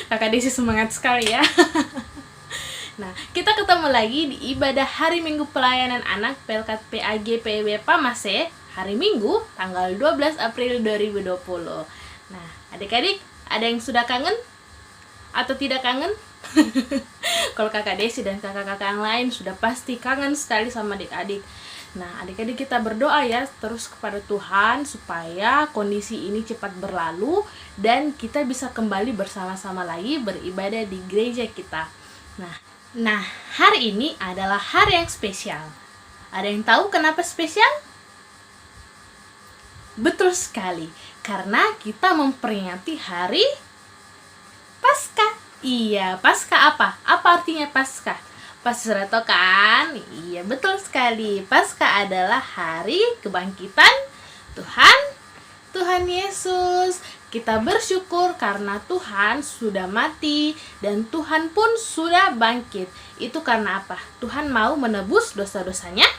Kakak Desi semangat sekali ya. Nah, kita ketemu lagi di ibadah hari Minggu pelayanan anak Pelkat PAG PIB Pamase, hari Minggu tanggal 12 April 2020. Nah, adik-adik, ada yang sudah kangen atau tidak kangen? Kalau kakak Desi dan kakak-kakak yang lain sudah pasti kangen sekali sama adik-adik. Nah, adik-adik kita berdoa ya terus kepada Tuhan supaya kondisi ini cepat berlalu dan kita bisa kembali bersama-sama lagi beribadah di gereja kita. Nah, hari ini adalah hari yang spesial. Ada yang tahu kenapa spesial? Betul sekali, karena kita memperingati hari Paskah. Iya, Paskah apa? Apa artinya Paskah? Pasti sudah tahu kan? Iya, betul sekali. Paskah adalah hari kebangkitan Tuhan Yesus. Kita bersyukur karena Tuhan sudah mati dan Tuhan pun sudah bangkit. Itu karena apa? Tuhan mau menebus dosa-dosanya.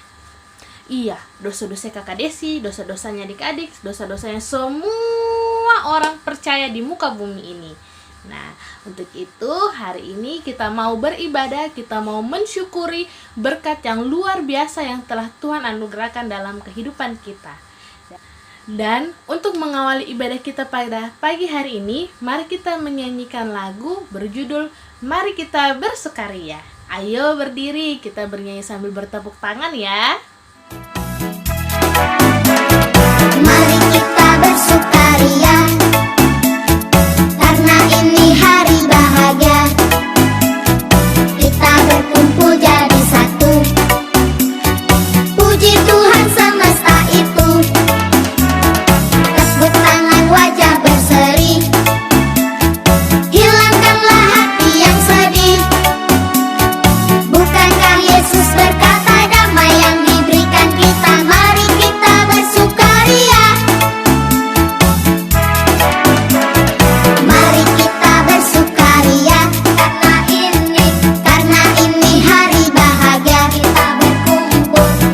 Iya, dosa-dosa kakak Desi, dosa-dosanya adik-adik, dosa-dosanya semua orang percaya di muka bumi ini. Nah, untuk itu hari ini kita mau beribadah, kita mau mensyukuri berkat yang luar biasa yang telah Tuhan anugerahkan dalam kehidupan kita. Dan untuk mengawali ibadah kita pada pagi hari ini, mari kita menyanyikan lagu berjudul Mari Kita Bersukaria. Ayo berdiri, kita bernyanyi sambil bertepuk tangan ya. Mari kita bersukaria, karena ini hari bahagia. Kita berkumpul jadi satu, puji Tuhan semesta itu. Tepuk tangan, wajah berseri, hilangkanlah hati yang sedih. Bukankah Yesus berkata damai yang diberikan kita? Mari kita bersukaria. Mari kita bersukaria, karena ini hari bahagia.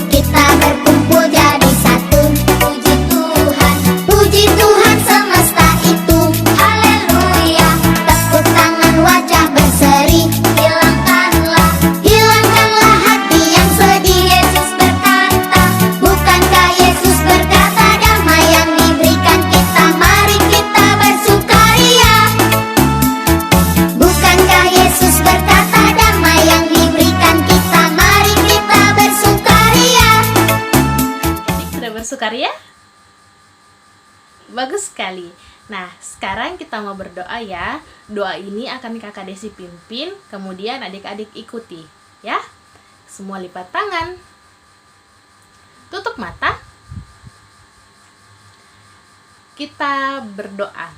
Kita berkumpul jadi satu, puji Tuhan semesta itu. Haleluya. Tepuk tangan, wajah berseri, hilangkanlah hati yang sedih. Yesus berkata, bukankah Yesus berkata damai yang diberikan kita? Mari kita bersukaria. Bukankah Yesus berkata damai yang diberikan kita? Mari kita bersukaria. Adik sudah bersukaria? Bagus sekali. Nah, sekarang kita mau berdoa ya. Doa ini akan kakak Desi pimpin, kemudian adik-adik ikuti ya. Semua lipat tangan, tutup mata. Kita berdoa.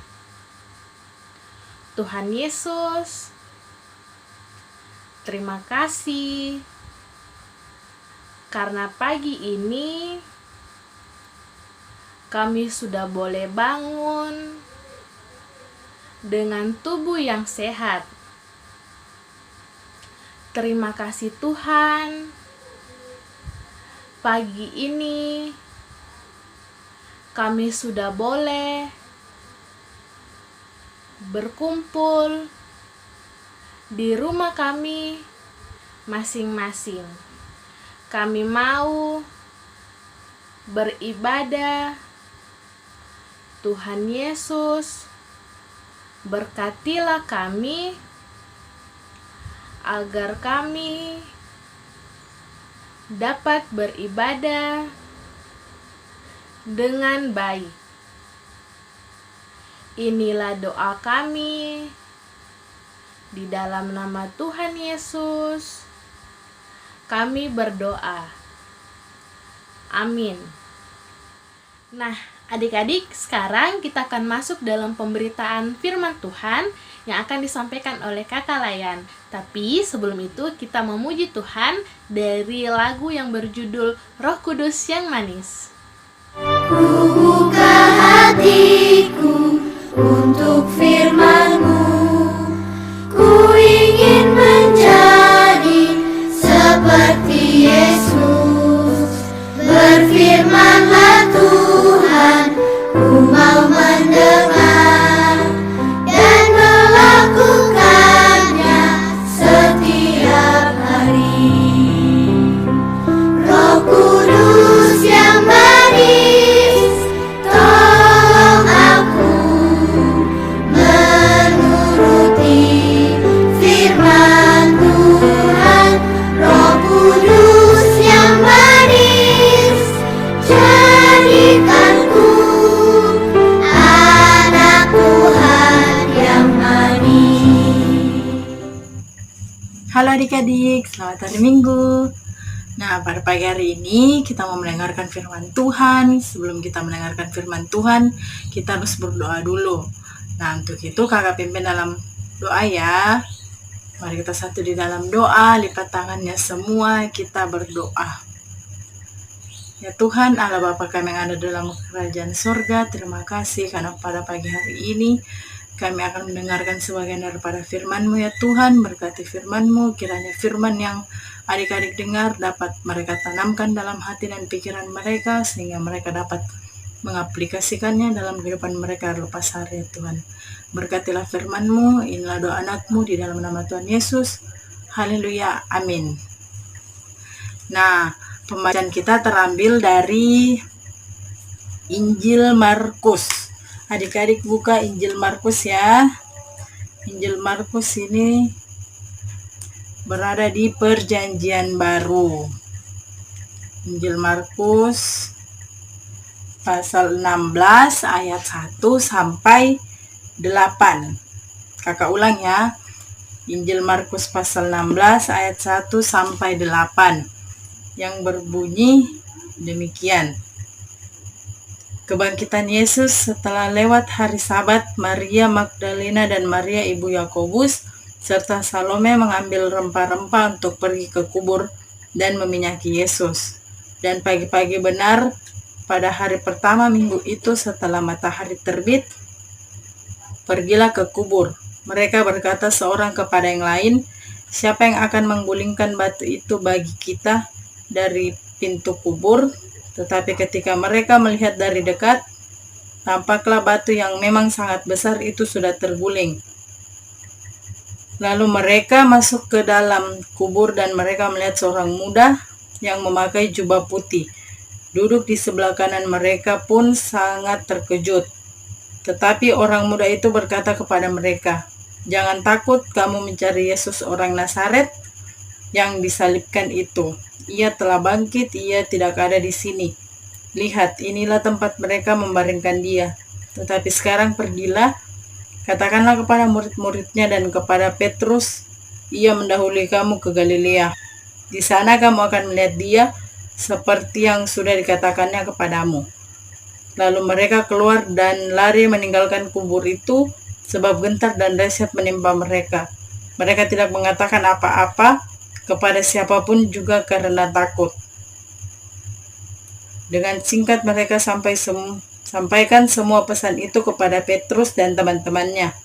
Tuhan Yesus, terima kasih karena pagi ini kami sudah boleh bangun dengan tubuh yang sehat. Terima kasih Tuhan, pagi ini kami sudah boleh berkumpul di rumah kami masing-masing. Kami mau beribadah. Tuhan Yesus, berkatilah kami agar kami dapat beribadah dengan baik. Inilah doa kami di dalam nama Tuhan Yesus. Kami berdoa. Amin. Nah, adik-adik, sekarang kita akan masuk dalam pemberitaan firman Tuhan yang akan disampaikan oleh Kakak Layan. Tapi sebelum itu kita memuji Tuhan dari lagu yang berjudul Roh Kudus yang Manis. Ku buka hatiku untuk firman-Mu. Ku ingin menjadi seperti Yesus. Berfirmanlah Tuhan, ku mau mendengar dan melakukan Halo adik-adik, selamat hari Minggu. Nah, pada pagi hari ini kita mau mendengarkan firman Tuhan. Sebelum kita mendengarkan firman Tuhan, kita harus berdoa dulu. Nah, untuk itu kakak pimpin dalam doa ya. Mari kita satu di dalam doa, lipat tangannya semua, kita berdoa. Ya Tuhan, Allah Bapa kami yang ada dalam kerajaan surga, terima kasih karena pada pagi hari ini kami akan mendengarkan sebagian daripada firman-Mu ya Tuhan. Berkati firman-Mu, kiranya firman yang adik-adik dengar dapat mereka tanamkan dalam hati dan pikiran mereka, sehingga mereka dapat mengaplikasikannya dalam kehidupan mereka lepas hari ya Tuhan. Berkatilah firman-Mu, inilah doa anak-Mu di dalam nama Tuhan Yesus. Haleluya, amin. Nah, pembacaan kita terambil dari Injil Markus. Adik-adik buka Injil Markus ya. Injil Markus ini berada di Perjanjian Baru. Injil Markus pasal 16 ayat 1 sampai 8. Kakak ulang ya. Injil Markus pasal 16 ayat 1 sampai 8. Yang berbunyi demikian. Kebangkitan Yesus setelah lewat hari Sabat, Maria Magdalena dan Maria ibu Yakobus serta Salome mengambil rempah-rempah untuk pergi ke kubur dan meminyaki Yesus. Dan pagi-pagi benar pada hari pertama minggu itu setelah matahari terbit, pergilah ke kubur. Mereka berkata seorang kepada yang lain, "Siapa yang akan menggulingkan batu itu bagi kita dari pintu kubur?" Tetapi ketika mereka melihat dari dekat, tampaklah batu yang memang sangat besar itu sudah terguling. Lalu mereka masuk ke dalam kubur dan mereka melihat seorang muda yang memakai jubah putih. Duduk di sebelah kanan mereka pun sangat terkejut. Tetapi orang muda itu berkata kepada mereka, "Jangan takut, kamu mencari Yesus orang Nazaret yang disalibkan itu. Ia telah bangkit, ia tidak ada di sini. Lihat, inilah tempat mereka membaringkan dia. Tetapi sekarang pergilah, katakanlah kepada murid-muridnya dan kepada Petrus, ia mendahului kamu ke Galilea. Di sana kamu akan melihat dia seperti yang sudah dikatakannya kepadamu." Lalu mereka keluar dan lari meninggalkan kubur itu, sebab gentar dan dahsyat menimpa mereka. Mereka tidak mengatakan apa-apa kepada siapapun juga karena takut. Dengan singkat mereka sampaikan semua pesan itu kepada Petrus dan teman-temannya.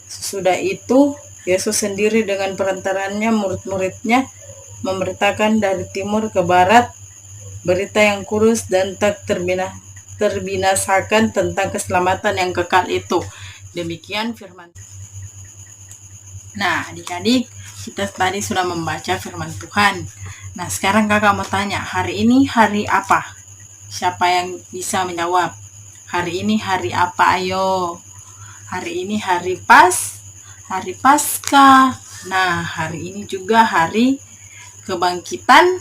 Sesudah itu, Yesus sendiri dengan perantaranya murid-muridnya memberitakan dari timur ke barat berita yang kurus dan tak terbinasakan tentang keselamatan yang kekal itu. Demikian firman. Nah, adik-adik, kita tadi sudah membaca firman Tuhan. Nah, sekarang kakak mau tanya, hari ini hari apa? Siapa yang bisa menjawab? Hari ini hari apa? Ayo. Hari ini hari Paskah. Nah, hari ini juga hari kebangkitan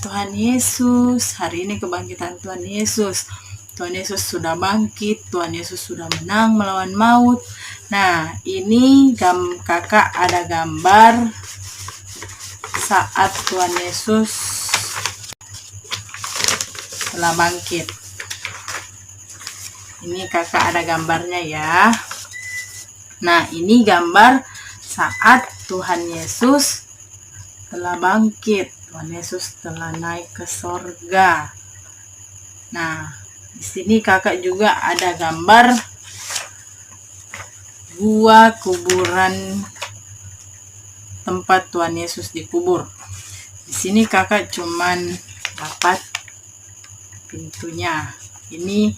Tuhan Yesus. Hari ini kebangkitan Tuhan Yesus. Tuhan Yesus sudah bangkit, Tuhan Yesus sudah menang melawan maut. Nah, ini kakak ada gambar saat Tuhan Yesus telah bangkit. Ini kakak ada gambarnya ya. Nah, ini gambar saat Tuhan Yesus telah bangkit. Tuhan Yesus telah naik ke sorga. Nah, di sini kakak juga ada gambar gua kuburan tempat Tuhan Yesus dikubur. Di sini kakak cuman dapat pintunya. Ini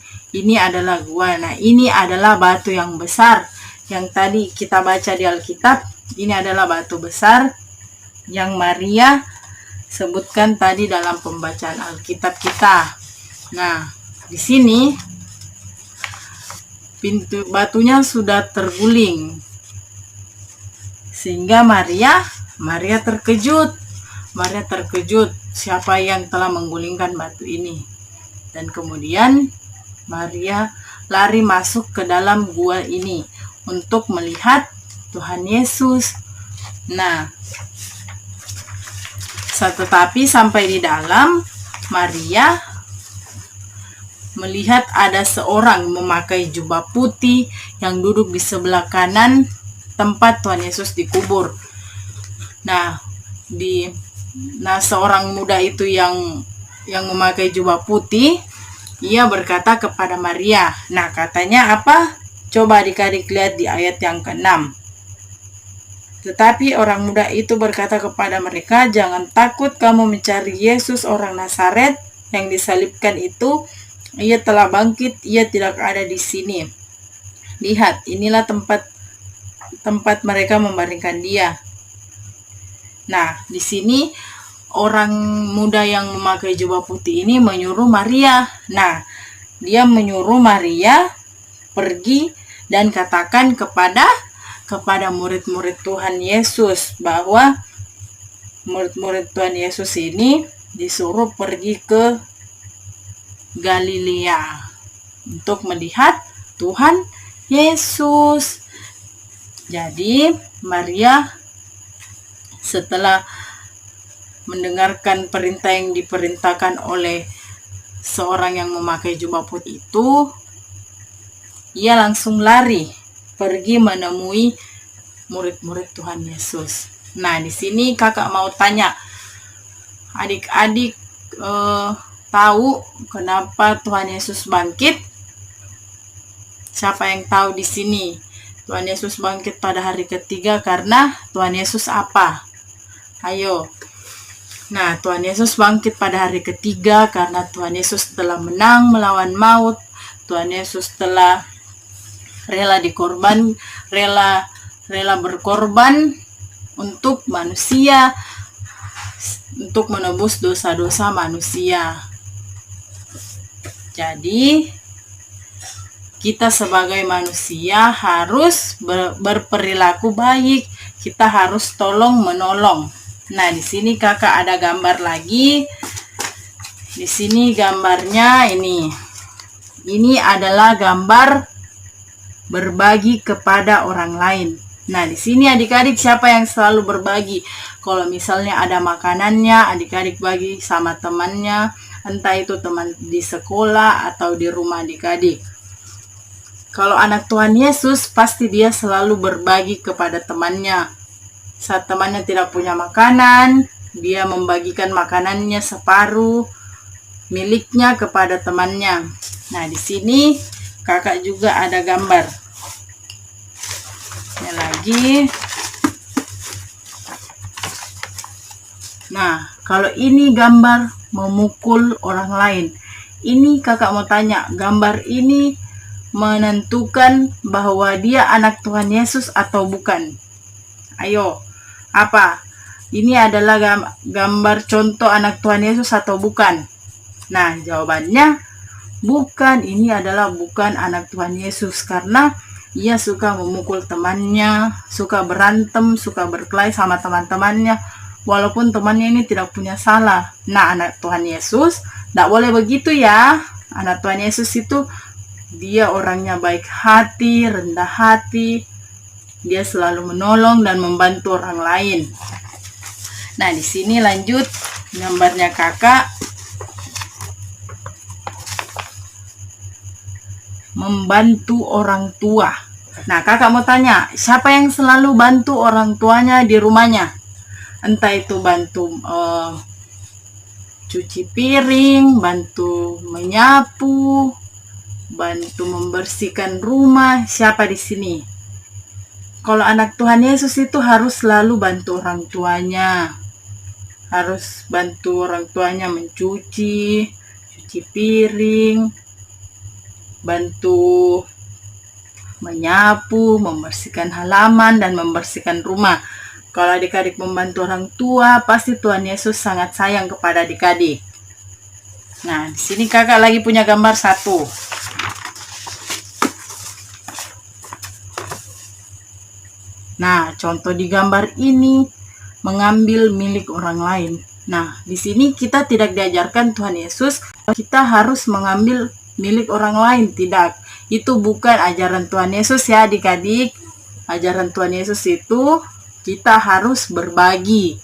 adalah gua. Nah, ini adalah batu yang besar yang tadi kita baca di Alkitab. Ini adalah batu besar yang Maria sebutkan tadi dalam pembacaan Alkitab kita. Nah, di sini pintu batunya sudah terguling, sehingga Maria terkejut. Siapa yang telah menggulingkan batu ini? Dan kemudian Maria lari masuk ke dalam gua ini untuk melihat Tuhan Yesus. Nah, tetapi sampai di dalam, Maria melihat ada seorang memakai jubah putih yang duduk di sebelah kanan tempat Tuhan Yesus dikubur. Nah, seorang muda itu yang memakai jubah putih, ia berkata kepada Maria. Nah, katanya apa? Coba adik-adik lihat di ayat yang ke-6. Tetapi orang muda itu berkata kepada mereka, "Jangan takut kamu mencari Yesus orang Nazaret yang disalibkan itu. Ia telah bangkit, ia tidak ada di sini. Lihat, inilah tempat mereka membaringkan dia." Nah, di sini orang muda yang memakai jubah putih ini menyuruh Maria. Nah, dia menyuruh Maria pergi dan katakan kepada murid-murid Tuhan Yesus bahwa murid-murid Tuhan Yesus ini disuruh pergi ke Galilea untuk melihat Tuhan Yesus. Jadi Maria setelah mendengarkan perintah yang diperintahkan oleh seorang yang memakai jubah putih itu, ia langsung lari pergi menemui murid-murid Tuhan Yesus. Nah, di sini kakak mau tanya, adik-adik tahu kenapa Tuhan Yesus bangkit? Siapa yang tahu di sini? Tuhan Yesus bangkit pada hari ketiga karena Tuhan Yesus apa? Ayo. Nah, Tuhan Yesus bangkit pada hari ketiga karena Tuhan Yesus telah menang melawan maut. Tuhan Yesus telah rela berkorban untuk manusia, untuk menebus dosa-dosa manusia. Jadi kita sebagai manusia harus berperilaku baik. Kita harus tolong menolong. Nah, di sini kakak ada gambar lagi. Di sini gambarnya ini. Ini adalah gambar berbagi kepada orang lain. Nah, di sini adik-adik siapa yang selalu berbagi? Kalau misalnya ada makanannya, adik-adik bagi sama temannya, entah itu teman di sekolah atau di rumah adik-adik. Kalau anak Tuhan Yesus, pasti dia selalu berbagi kepada temannya. Saat temannya tidak punya makanan, dia membagikan makanannya separuh miliknya kepada temannya. Nah, di sini kakak juga ada gambar. Lagi. Nah, kalau ini gambar memukul orang lain. Ini kakak mau tanya, gambar ini menentukan bahwa dia anak Tuhan Yesus atau bukan? Ayo, apa? Ini adalah gambar contoh anak Tuhan Yesus atau bukan? Nah, jawabannya bukan. Ini adalah bukan anak Tuhan Yesus karena ia suka memukul temannya, suka berantem, suka berkelahi sama teman-temannya, walaupun temannya ini tidak punya salah. Nah, anak Tuhan Yesus tidak boleh begitu ya. Anak Tuhan Yesus itu dia orangnya baik hati, rendah hati. Dia selalu menolong dan membantu orang lain. Nah, di sini lanjut gambarnya kakak. Membantu orang tua. Nah, kakak mau tanya, siapa yang selalu bantu orang tuanya di rumahnya? Entah itu bantu cuci piring, bantu menyapu, bantu membersihkan rumah. Siapa di sini? Kalau anak Tuhan Yesus itu harus selalu bantu orang tuanya. Harus bantu orang tuanya mencuci piring, bantu menyapu, membersihkan halaman, dan membersihkan rumah. Kalau adik-adik membantu orang tua, pasti Tuhan Yesus sangat sayang kepada adik-adik. Nah, di sini kakak lagi punya gambar satu. Nah, contoh di gambar ini mengambil milik orang lain. Nah, di sini kita tidak diajarkan Tuhan Yesus, kita harus mengambil milik orang lain. Tidak, itu bukan ajaran Tuhan Yesus ya adik-adik. Ajaran Tuhan Yesus itu kita harus berbagi.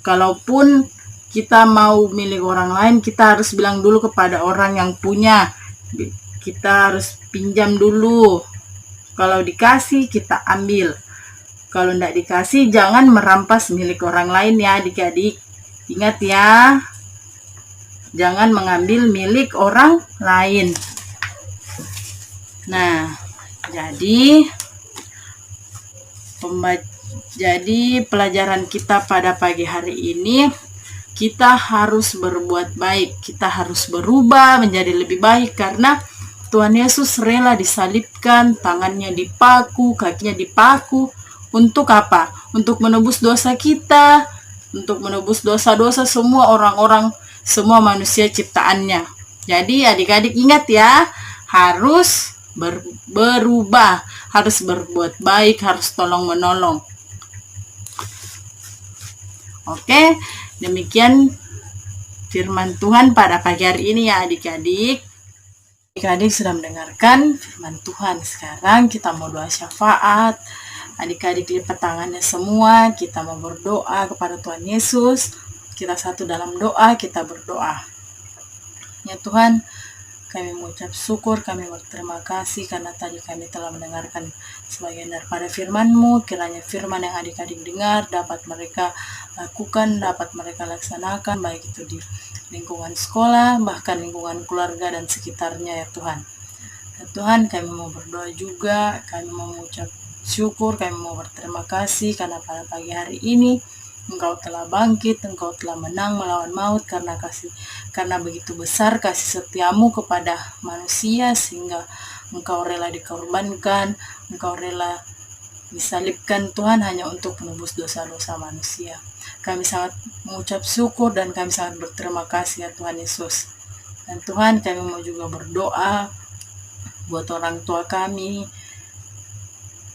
Kalaupun kita mau milik orang lain, kita harus bilang dulu kepada orang yang punya. Kita harus pinjam dulu. Kalau dikasih, kita ambil. Kalau tidak dikasih, jangan merampas milik orang lain ya adik-adik. Ingat ya, jangan mengambil milik orang lain. Nah, jadi pelajaran kita pada pagi hari ini, kita harus berbuat baik. Kita harus berubah menjadi lebih baik karena Tuhan Yesus rela disalibkan, tangannya dipaku, kakinya dipaku. Untuk apa? Untuk menebus dosa kita, untuk menebus dosa-dosa semua orang-orang, semua manusia ciptaannya. Jadi adik-adik ingat ya, harus berubah, harus berbuat baik, harus tolong menolong. Oke, demikian firman Tuhan pada pagi hari ini ya adik-adik. Adik-adik sudah mendengarkan firman Tuhan. Sekarang kita mau doa syafaat. Adik-adik lipat tangannya semua, kita mau berdoa kepada Tuhan Yesus. Kita satu dalam doa, kita berdoa. Ya Tuhan, kami mengucap syukur, kami berterima kasih karena tadi kami telah mendengarkan sebagian daripada firman-Mu. Kiranya firman yang adik-adik dengar dapat mereka lakukan, dapat mereka laksanakan, baik itu di lingkungan sekolah, bahkan lingkungan keluarga dan sekitarnya ya Tuhan. Ya Tuhan, kami mau berdoa juga, kami mau mengucap syukur, kami mau berterima kasih karena pada pagi hari ini Engkau telah bangkit, Engkau telah menang melawan maut karena begitu besar kasih setiamu kepada manusia sehingga Engkau rela dikorbankan, Engkau rela disalibkan Tuhan hanya untuk menebus dosa-dosa manusia. Kami sangat mengucap syukur dan kami sangat berterima kasih ya Tuhan Yesus. Dan Tuhan, kami mau juga berdoa buat orang tua kami.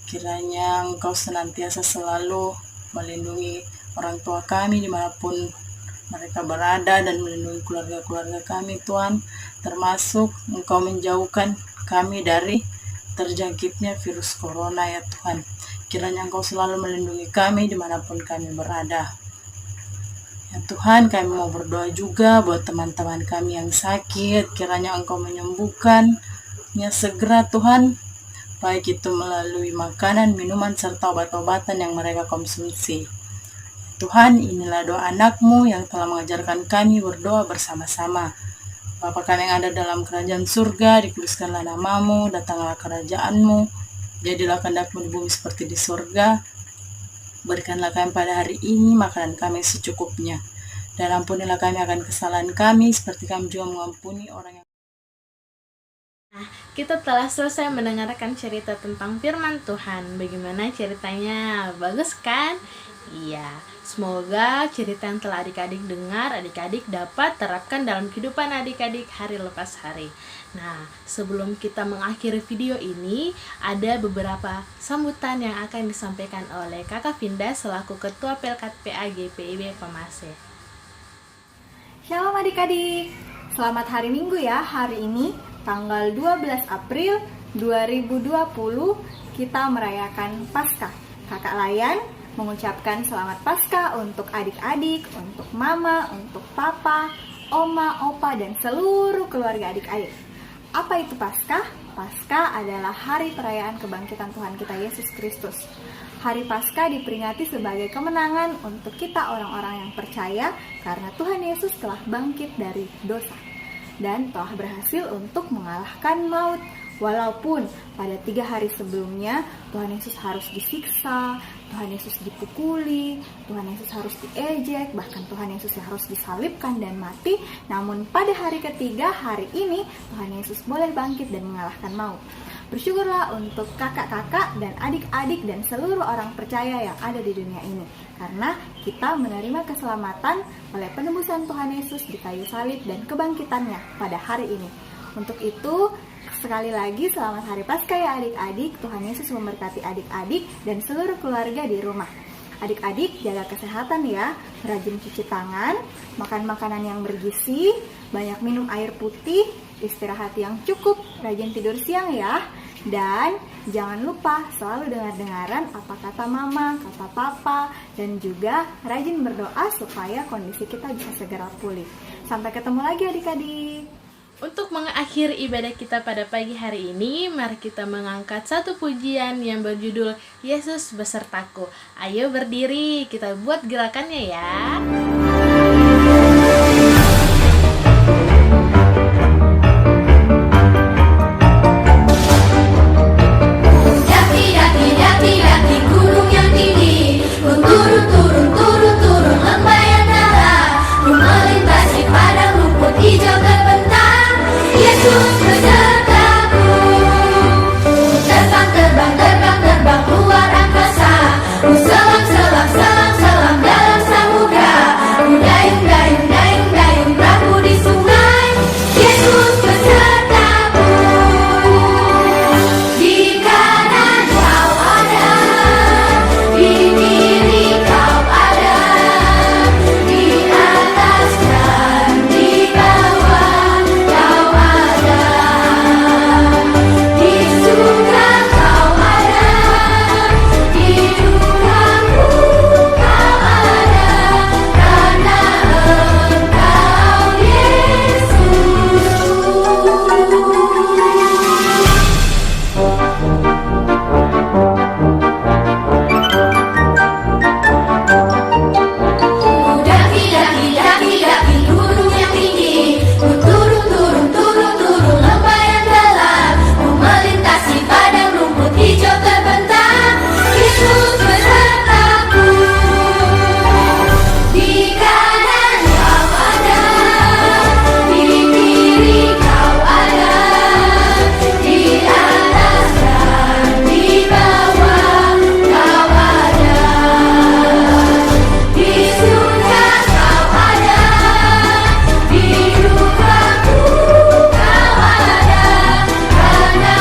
Kiranya Engkau senantiasa selalu melindungi orang tua kami dimanapun mereka berada dan melindungi keluarga-keluarga kami Tuhan, termasuk Engkau menjauhkan kami dari terjangkitnya virus corona ya Tuhan. Kiranya Engkau selalu melindungi kami dimanapun kami berada. Ya Tuhan, kami mau berdoa juga buat teman-teman kami yang sakit. Kiranya Engkau menyembuhkannya segera Tuhan, baik itu melalui makanan, minuman, serta obat-obatan yang mereka konsumsi. Tuhan, inilah doa anak-Mu yang telah mengajarkan kami berdoa bersama-sama. Bapa kami yang ada dalam kerajaan surga, dikuduskanlah nama-Mu, datanglah kerajaan-Mu, jadilah kehendak-Mu di bumi seperti di surga. Berikanlah kami pada hari ini makanan kami secukupnya, dan ampunilah kami akan kesalahan kami, seperti kami juga mengampuni orang yang... Kita telah selesai mendengarkan cerita tentang firman Tuhan. Bagaimana ceritanya? Bagus kan? Iya, semoga cerita yang telah adik-adik dengar, adik-adik dapat terapkan dalam kehidupan adik-adik hari lepas hari. Nah, sebelum kita mengakhiri video ini, ada beberapa sambutan yang akan disampaikan oleh Kakak Vinda selaku Ketua Pelkat PA GPIB Pamase. Shalom adik-adik, selamat hari Minggu ya. Hari ini tanggal 12 April 2020 kita merayakan Paskah. Kakak Layan mengucapkan selamat Paskah untuk adik-adik, untuk mama, untuk papa, oma, opa, dan seluruh keluarga adik-adik. Apa itu Paskah? Paskah adalah hari perayaan kebangkitan Tuhan kita Yesus Kristus. Hari Paskah diperingati sebagai kemenangan untuk kita orang-orang yang percaya karena Tuhan Yesus telah bangkit dari dosa dan telah berhasil untuk mengalahkan maut. Walaupun pada 3 hari sebelumnya Tuhan Yesus harus disiksa, Tuhan Yesus dipukuli, Tuhan Yesus harus diejek, bahkan Tuhan Yesus harus disalibkan dan mati. Namun pada hari ketiga, hari ini, Tuhan Yesus boleh bangkit dan mengalahkan maut. Bersyukurlah untuk kakak-kakak dan adik-adik dan seluruh orang percaya yang ada di dunia ini, karena kita menerima keselamatan oleh penebusan Tuhan Yesus di kayu salib dan kebangkitannya pada hari ini. Untuk itu, sekali lagi selamat hari Paskah ya adik-adik. Tuhan Yesus memberkati adik-adik dan seluruh keluarga di rumah. Adik-adik jaga kesehatan ya, rajin cuci tangan, makan makanan yang bergizi, banyak minum air putih, istirahat yang cukup, rajin tidur siang ya. Dan jangan lupa selalu dengar-dengaran apa kata mama, kata papa, dan juga rajin berdoa supaya kondisi kita bisa segera pulih. Sampai ketemu lagi adik-adik. Untuk mengakhiri ibadah kita pada pagi hari ini, mari kita mengangkat satu pujian yang berjudul Yesus Besertaku. Ayo berdiri, kita buat gerakannya ya. Daki gunung yang tinggi, ku turun lembah yang dalam, ku melintasi padang rumput hijau terbentang. Yesus besertaku, terbang luar angkasa, ku selam dalam samudra, ku dayung perahu di sungai. Yesus besertaku, di kanan kau ada, di kiri kau ada, di atas dan di bawah kau ada, di surga kau ada, di dukaku kau ada, karena Engkau Yesus. Daki gunung yang tinggi, ku turun lembah yang dalam, ku melintasi padang rumput hijau terbentang. Yesus besertaku, di kanan kau ada, di kiri kau ada, di atas dan di bawah kau ada, di surga kau ada, di dukaku kau ada, karena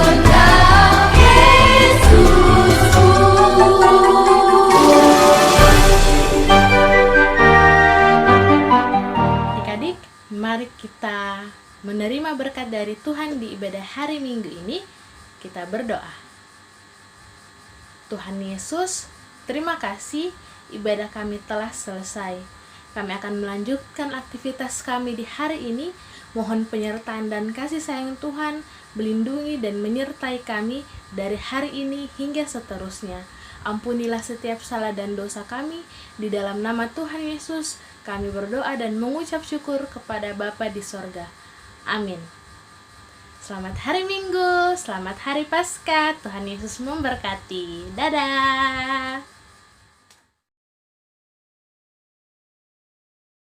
Engkau Yesusku. Adik-adik, mari kita menerima berkat dari Tuhan di ibadah hari Minggu ini. Kita berdoa. Tuhan Yesus, terima kasih ibadah kami telah selesai. Kami akan melanjutkan aktivitas kami di hari ini. Mohon penyertaan dan kasih sayang Tuhan melindungi dan menyertai kami dari hari ini hingga seterusnya. Ampunilah setiap salah dan dosa kami. Di dalam nama Tuhan Yesus, kami berdoa dan mengucap syukur kepada Bapa di sorga. Amin. Selamat hari Minggu, selamat hari Paskah. Tuhan Yesus memberkati. Dadah.